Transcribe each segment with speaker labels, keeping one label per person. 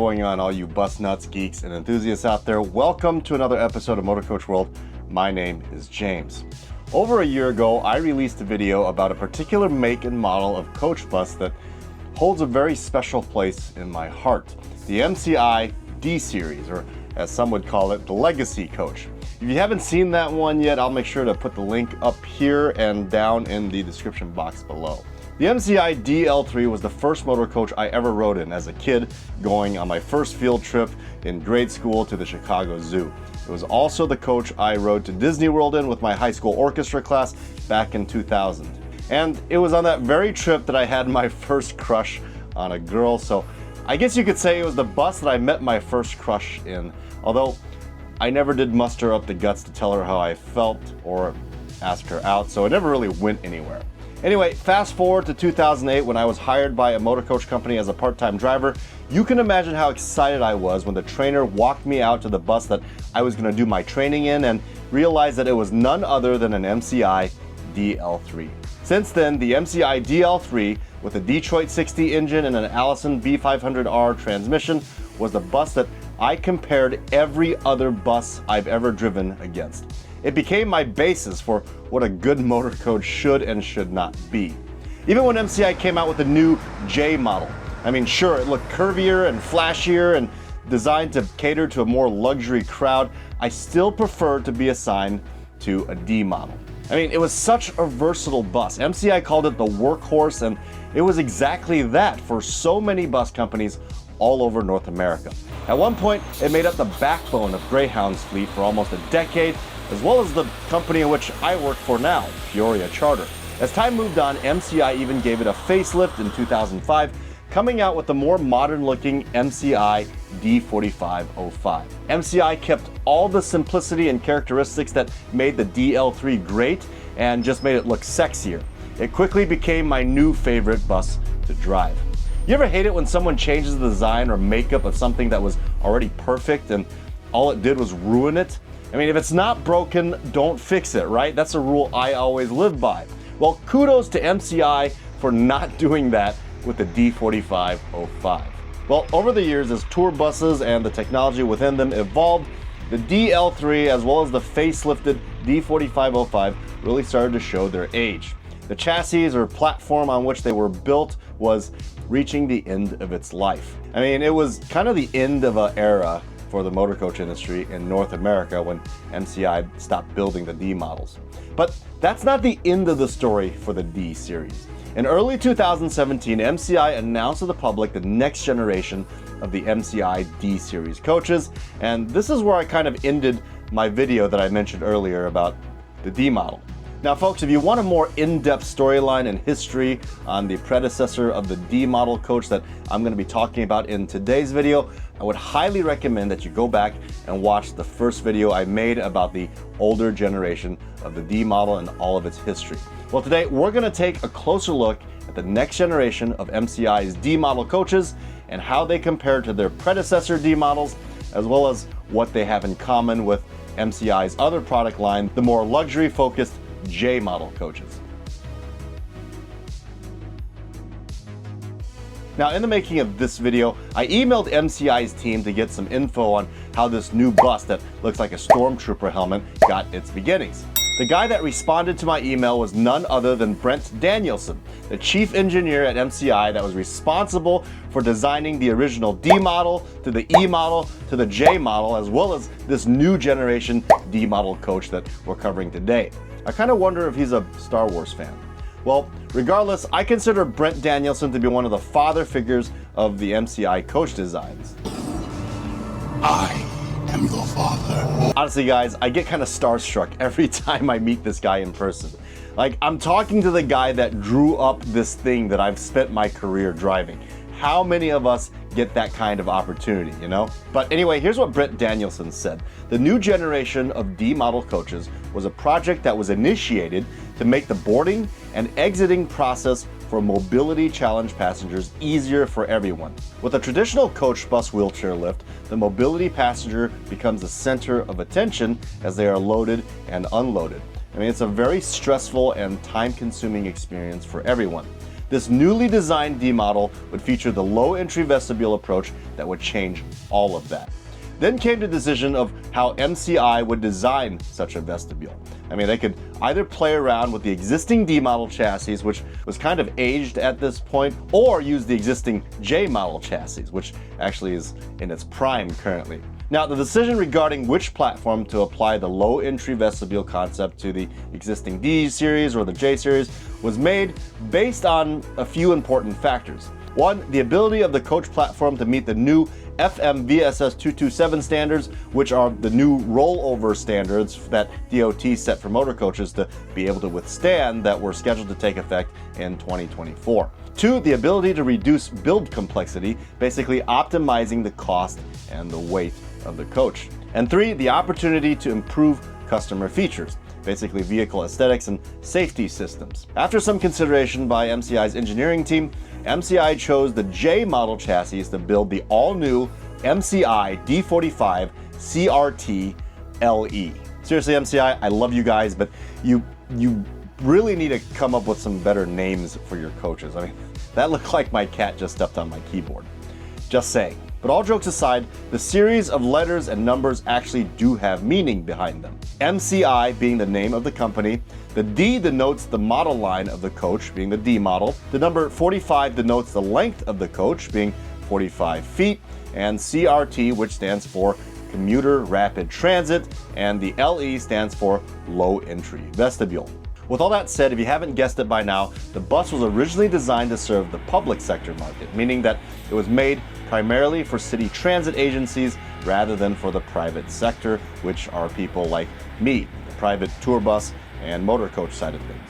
Speaker 1: going on, all you bus nuts, geeks, and enthusiasts out there? Welcome to another episode of Motorcoach World. My name is James. Over a year ago, I released a video about a particular make and model of coach bus that holds a very special place in my heart. The MCI D Series, or as some would call it, the Legacy Coach. If you haven't seen that one yet, I'll make sure to put the link up here and down in the description box below. The MCI DL3 was the first motor coach I ever rode in as a kid, going on my first field trip in grade school to the Chicago Zoo. It was also the coach I rode to Disney World in with my high school orchestra class back in 2000. And it was on that very trip that I had my first crush on a girl, so I guess you could say it was the bus that I met my first crush in, although I never did muster up the guts to tell her how I felt or ask her out, so it never really went anywhere. Anyway, fast forward to 2008 when I was hired by a motor coach company as a part-time driver. You can imagine how excited I was when the trainer walked me out to the bus that I was going to do my training in and realized that it was none other than an MCI DL3. Since then, the MCI DL3 with a Detroit 60 engine and an Allison B500R transmission was the bus that I compared every other bus I've ever driven against. It became my basis for what a good motor coach should and should not be. Even when MCI came out with the new J model, I mean, sure, it looked curvier and flashier and designed to cater to a more luxury crowd, I still preferred to be assigned to a D model. I mean, it was such a versatile bus. MCI called it the Workhorse, and it was exactly that for so many bus companies all over North America. At one point, it made up the backbone of Greyhound's fleet for almost a decade, as well as the company in which I work for now, Peoria Charter. As time moved on, MCI even gave it a facelift in 2005, coming out with the more modern-looking MCI D4505. MCI kept all the simplicity and characteristics that made the DL3 great and just made it look sexier. It quickly became my new favorite bus to drive. You ever hate it when someone changes the design or makeup of something that was already perfect and all it did was ruin it? I mean, if it's not broken, don't fix it, right? That's a rule I always live by. Well, kudos to MCI for not doing that with the D4505. Well, over the years, as tour buses and the technology within them evolved, the DL3 as well as the facelifted D4505 really started to show their age. The chassis or platform on which they were built was reaching the end of its life. I mean, it was kind of the end of an era for the motor coach industry in North America when MCI stopped building the D models. But that's not the end of the story for the D series. In early 2017, MCI announced to the public the next generation of the MCI D series coaches, and this is where I kind of ended my video that I mentioned earlier about the D model. Now folks, if you want a more in-depth storyline and history on the predecessor of the D model coach that I'm going to be talking about in today's video, I would highly recommend that you go back and watch the first video I made about the older generation of the D model and all of its history. Well, today we're going to take a closer look at the next generation of MCI's D model coaches and how they compare to their predecessor D models, as well as what they have in common with MCI's other product line, the more luxury-focused J model coaches. Now, in the making of this video, I emailed MCI's team to get some info on how this new bus that looks like a stormtrooper helmet got its beginnings. The guy that responded to my email was none other than Brent Danielson, the chief engineer at MCI that was responsible for designing the original D model to the E model to the J model, as well as this new generation D model coach that we're covering today. I kind of wonder if he's a Star Wars fan. Well, regardless, I consider Brent Danielson to be one of the father figures of the MCI coach designs.
Speaker 2: I am your father.
Speaker 1: Honestly, guys, I get kind of starstruck every time I meet this guy in person. Like, I'm talking to the guy that drew up this thing that I've spent my career driving. How many of us get that kind of opportunity, you know? But anyway, here's what Brent Danielson said. The new generation of D model coaches was a project that was initiated to make the boarding and exiting process for mobility challenge passengers easier for everyone. With a traditional coach bus wheelchair lift, the mobility passenger becomes the center of attention as they are loaded and unloaded. I mean, it's a very stressful and time-consuming experience for everyone. This newly designed D model would feature the low entry vestibule approach that would change all of that. Then came the decision of how MCI would design such a vestibule. I mean, they could either play around with the existing D model chassis, which was kind of aged at this point, or use the existing J model chassis, which actually is in its prime currently. Now, the decision regarding which platform to apply the low entry vestibule concept to the existing D series or the J series was made based on a few important factors. One, the ability of the coach platform to meet the new FMVSS 227 standards, which are the new rollover standards that DOT set for motor coaches to be able to withstand that were scheduled to take effect in 2024. Two, the ability to reduce build complexity, basically optimizing the cost and the weight of the coach. And three, the opportunity to improve customer features, basically vehicle aesthetics and safety systems. After some consideration by MCI's engineering team, MCI chose the J model chassis to build the all-new MCI D45CRTLE. Seriously, MCI, I love you guys, but you really need to come up with some better names for your coaches. I mean, that looked like my cat just stepped on my keyboard. Just saying. But all jokes aside, the series of letters and numbers actually do have meaning behind them. MCI being the name of the company, the D denotes the model line of the coach, being the D model, the number 45 denotes the length of the coach, being 45 feet, and CRT, which stands for Commuter Rapid Transit, and the LE stands for Low Entry Vestibule. With all that said, if you haven't guessed it by now, the bus was originally designed to serve the public sector market, meaning that it was made primarily for city transit agencies rather than for the private sector, which are people like me, the private tour bus and motor coach side of things.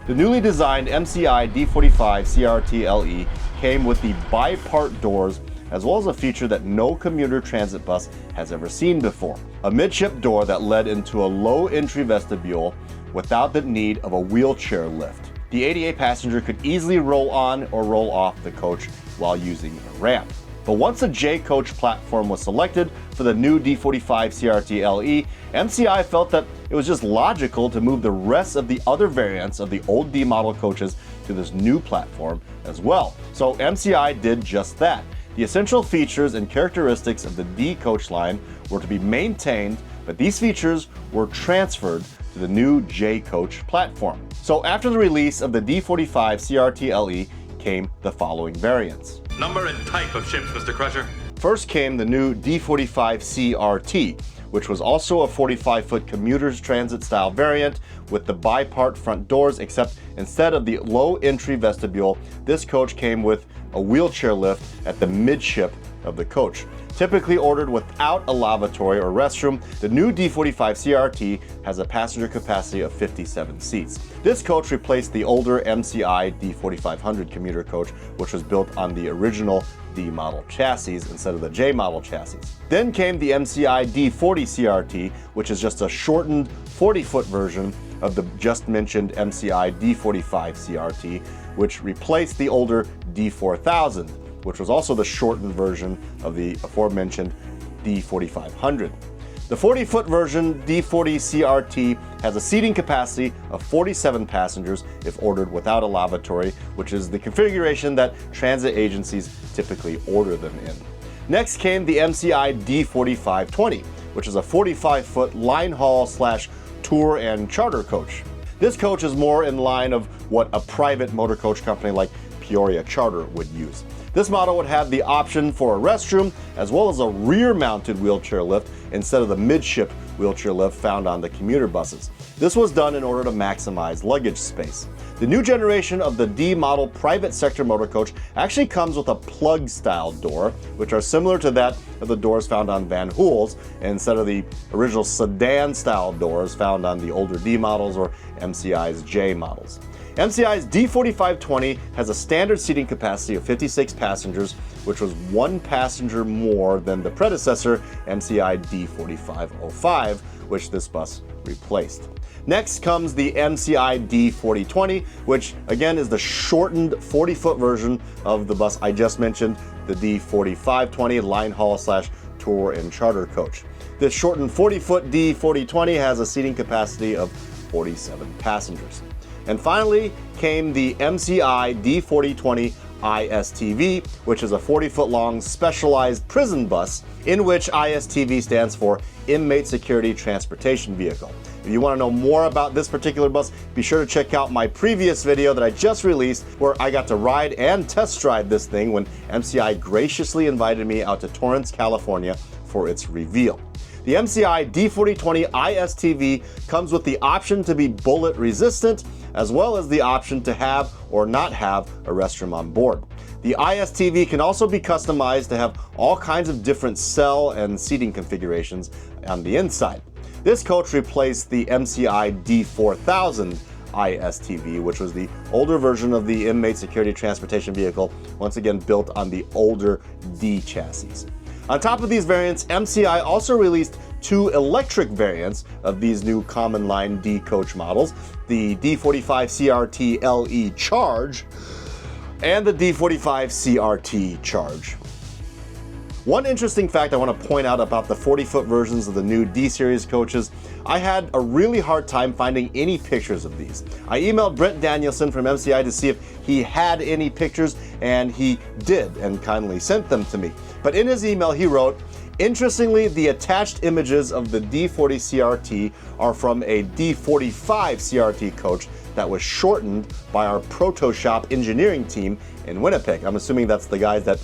Speaker 1: The newly designed MCI D45CRTLE came with the bipart doors, as well as a feature that no commuter transit bus has ever seen before: a midship door that led into a low entry vestibule without the need of a wheelchair lift. The ADA passenger could easily roll on or roll off the coach while using a ramp. But once a J coach platform was selected for the new D45CRTLE, MCI felt that it was just logical to move the rest of the other variants of the old D model coaches to this new platform as well. So MCI did just that. The essential features and characteristics of the D coach line were to be maintained, but these features were transferred to the new J coach platform. So after the release of the D45CRTLE came the following variants.
Speaker 3: Number and type of ships, Mr. Crusher.
Speaker 1: First came the new D45CRT, which was also a 45-foot commuter's transit style variant with the bipart front doors, except instead of the low entry vestibule, this coach came with a wheelchair lift at the midship of the coach. Typically ordered without a lavatory or restroom, the new D45CRT has a passenger capacity of 57 seats. This coach replaced the older MCI D4500 commuter coach, which was built on the original D model chassis instead of the J model chassis. Then came the MCI D40CRT, which is just a shortened 40-foot version of the just mentioned MCI D45CRT, which replaced the older D4000, which was also the shortened version of the aforementioned D4500. The 40-foot version D40CRT has a seating capacity of 47 passengers if ordered without a lavatory, which is the configuration that transit agencies typically order them in. Next came the MCI D4520, which is a 45-foot line haul / tour and charter coach. This coach is more in line of what a private motor coach company like Peoria Charter would use. This model would have the option for a restroom as well as a rear-mounted wheelchair lift instead of the midship wheelchair lift found on the commuter buses. This was done in order to maximize luggage space. The new generation of the D model private sector motor coach actually comes with a plug-style door, which are similar to that of the doors found on Van Hool's instead of the original sedan-style doors found on the older D models or MCI's J models. MCI's D4520 has a standard seating capacity of 56 passengers, which was one passenger more than the predecessor MCI D4505, which this bus replaced. Next comes the MCI D4020, which again is the shortened 40-foot version of the bus I just mentioned, the D4520 line haul / tour and charter coach. This shortened 40-foot D4020 has a seating capacity of 47 passengers. And finally came the MCI D4020 ISTV, which is a 40-foot long specialized prison bus, in which ISTV stands for Inmate Security Transportation Vehicle. If you want to know more about this particular bus, be sure to check out my previous video that I just released where I got to ride and test drive this thing when MCI graciously invited me out to Torrance, California for its reveal. The MCI D4020 ISTV comes with the option to be bullet resistant, as well as the option to have or not have a restroom on board. The ISTV can also be customized to have all kinds of different cell and seating configurations on the inside. This coach replaced the MCI D4000 ISTV, which was the older version of the Inmate Security Transportation Vehicle, once again built on the older D chassis. On top of these variants, MCI also released two electric variants of these new common line D coach models, the D45CRTLE Charge and the D45CRT Charge. One interesting fact I want to point out about the 40-foot versions of the new D Series coaches, I had a really hard time finding any pictures of these. I emailed Brent Danielson from MCI to see if he had any pictures, and he did and kindly sent them to me. But in his email he wrote, "Interestingly, the attached images of the D40 CRT are from a D45 CRT coach that was shortened by our Proto Shop engineering team in Winnipeg." I'm assuming that's the guys that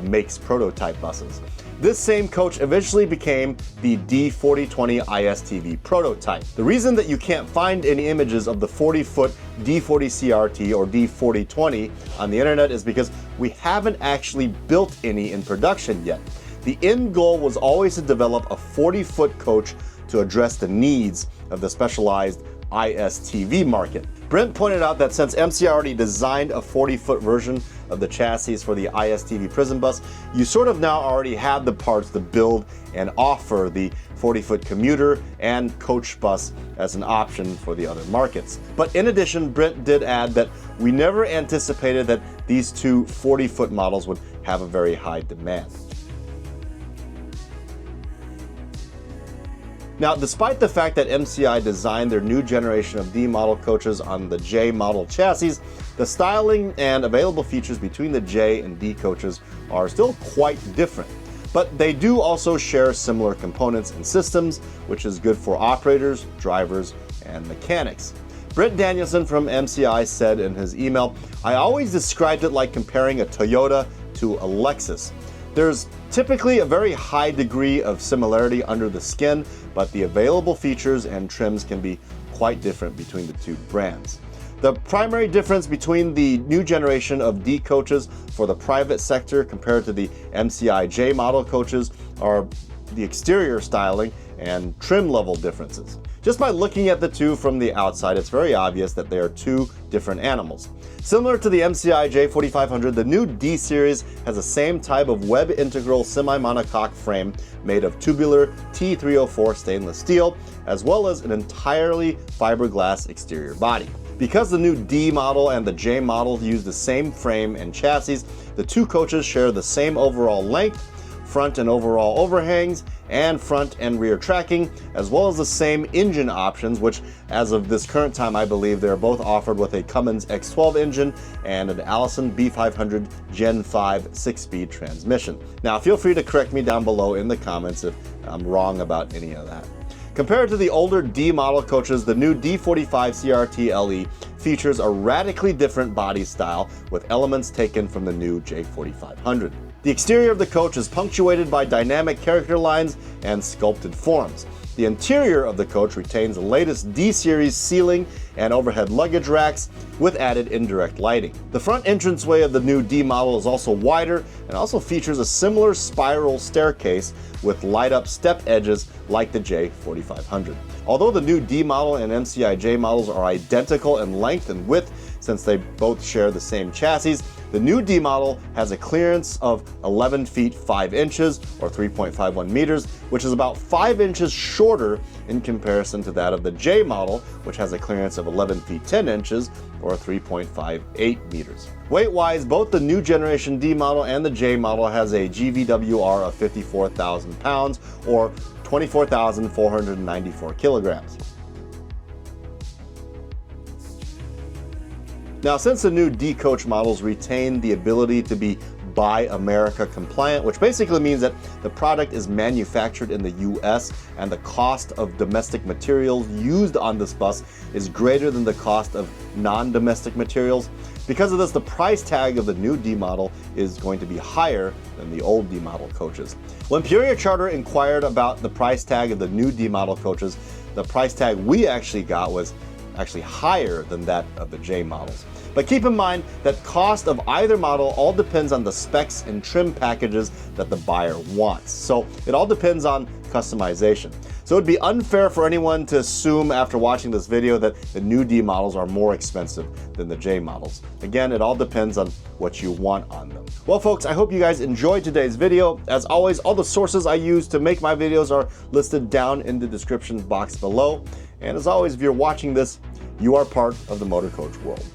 Speaker 1: makes prototype buses. This same coach eventually became the D4020 ISTV prototype. The reason that you can't find any images of the 40-foot D40 CRT or D4020 on the internet is because we haven't actually built any in production yet. The end goal was always to develop a 40-foot coach to address the needs of the specialized ISTV market. Brent pointed out that since MCI already designed a 40-foot version of the chassis for the ISTV prison bus, you sort of now already have the parts to build and offer the 40-foot commuter and coach bus as an option for the other markets. But in addition, Brent did add that we never anticipated that these two 40-foot models would have a very high demand. Now, despite the fact that MCI designed their new generation of D model coaches on the J model chassis, the styling and available features between the J and D coaches are still quite different. But they do also share similar components and systems, which is good for operators, drivers, and mechanics. Brent Danielson from MCI said in his email, "I always described it like comparing a Toyota to a Lexus. There's typically a very high degree of similarity under the skin, but the available features and trims can be quite different between the two brands." The primary difference between the new generation of D coaches for the private sector compared to the MCI J model coaches are the exterior styling and trim level differences. Just by looking at the two from the outside, it's very obvious that they are two different animals. Similar to the MCI J4500, the new D Series has the same type of web integral semi-monocoque frame made of tubular T304 stainless steel, as well as an entirely fiberglass exterior body. Because the new D model and the J model use the same frame and chassis, the two coaches share the same overall length, front and overall overhangs, and front and rear tracking, as well as the same engine options, which as of this current time I believe they're both offered with a Cummins X12 engine and an Allison B500 Gen 5 6-speed transmission. Now feel free to correct me down below in the comments if I'm wrong about any of that. Compared to the older D model coaches, the new D45CRTLE features a radically different body style with elements taken from the new J4500. The exterior of the coach is punctuated by dynamic character lines and sculpted forms. The interior of the coach retains the latest D Series ceiling and overhead luggage racks with added indirect lighting. The front entranceway of the new D model is also wider and also features a similar spiral staircase with light-up step edges like the J4500. Although the new D model and MCI J models are identical in length and width since they both share the same chassis, the new D model has a clearance of 11 feet 5 inches or 3.51 meters, which is about 5 inches shorter in comparison to that of the J model, which has a clearance of 11 feet 10 inches or 3.58 meters. Weight-wise, both the new generation D model and the J model has a GVWR of 54,000 pounds or 24,494 kilograms. Now, since the new D Coach models retain the ability to be Buy America compliant, which basically means that the product is manufactured in the US and the cost of domestic materials used on this bus is greater than the cost of non-domestic materials. Because of this, the price tag of the new D model is going to be higher than the old D model coaches. When Peoria Charter inquired about the price tag of the new D model coaches, the price tag we actually got was actually higher than that of the J models. But keep in mind that cost of either model all depends on the specs and trim packages that the buyer wants. So it all depends on customization. So it'd be unfair for anyone to assume after watching this video that the new D models are more expensive than the J models. Again, it all depends on what you want on them. Well, folks, I hope you guys enjoyed today's video. As always, all the sources I use to make my videos are listed down in the description box below. And as always, if you're watching this, you are part of the Motorcoach world.